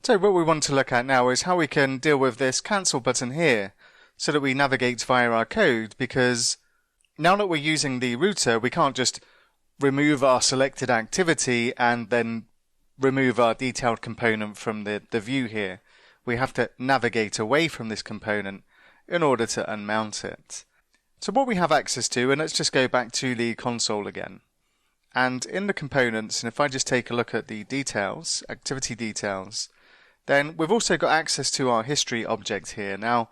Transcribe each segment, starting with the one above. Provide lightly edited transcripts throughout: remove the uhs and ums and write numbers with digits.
So what we want to look at now is how we can deal with this cancel button here so that we navigate via our code, because now that we're using the router, we can't just remove our selected activity and then remove our detailed component from the view here. We have to navigate away from this component in order to unmount it. So what we have access to, and let's just go back to the console again. And in the components, and if I just take a look at the details, activity details, then we've also got access to our history object here. Now,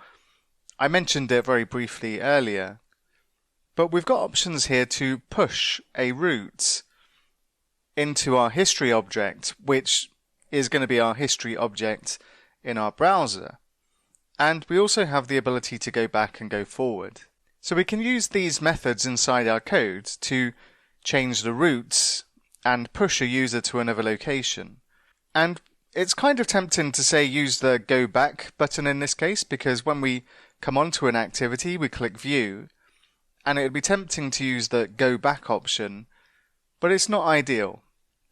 I mentioned it very briefly earlier, but we've got options here to push a route into our history object, which is going to be our history object in our browser. And we also have the ability to go back and go forward. So we can use these methods inside our code to change the routes and push a user to another location. And it's kind of tempting to say use the go back button in this case, because when we come onto an activity, we click view, and it would be tempting to use the go back option, but it's not ideal.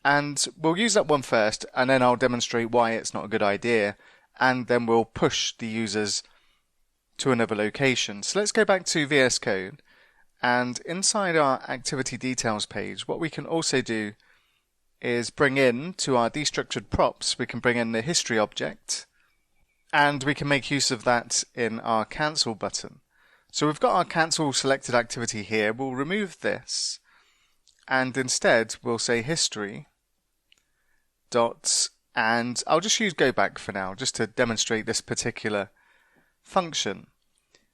And we'll use that one first, and then I'll demonstrate why it's not a good idea, and then we'll push the users to another location. So let's go back to VS Code, and inside our activity details page, what we can also do is bring in to our destructured props, we can bring in the history object, and we can make use of that in our cancel button. So we've got our cancel selected activity here. We'll remove this, and instead we'll say history dot, and I'll just use go back for now, just to demonstrate this particular function.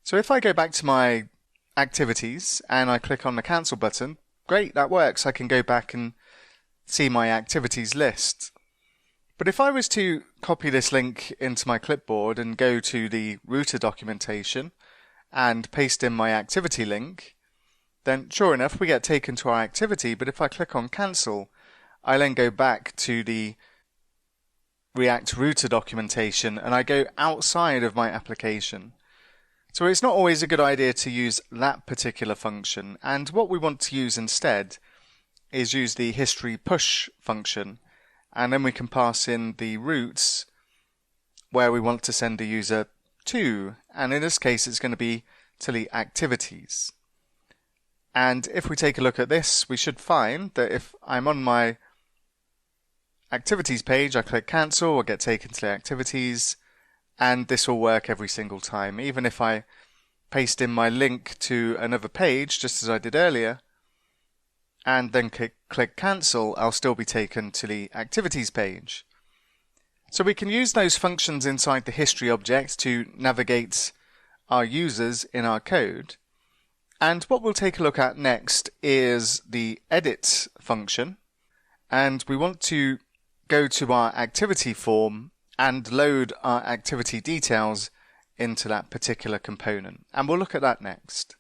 So if I go back to my activities and I click on the cancel button, great, that works. I can go back and see my activities list. But if I was to copy this link into my clipboard and go to the router documentation and paste in my activity link, then sure enough we get taken to our activity. But if I click on cancel, I then go back to the React router documentation and I go outside of my application. So it's not always a good idea to use that particular function, and what we want to use instead is use the history push function, and then we can pass in the routes where we want to send a user to, and in this case it's going to be to the activities. And if we take a look at this, we should find that if I'm on my activities page, I click cancel, I get taken to the activities, and this will work every single time. Even if I paste in my link to another page, just as I did earlier, and then click cancel, I'll still be taken to the activities page. So we can use those functions inside the history object to navigate our users in our code. And what we'll take a look at next is the edit function. And we want to go to our activity form and load our activity details into that particular component. And we'll look at that next.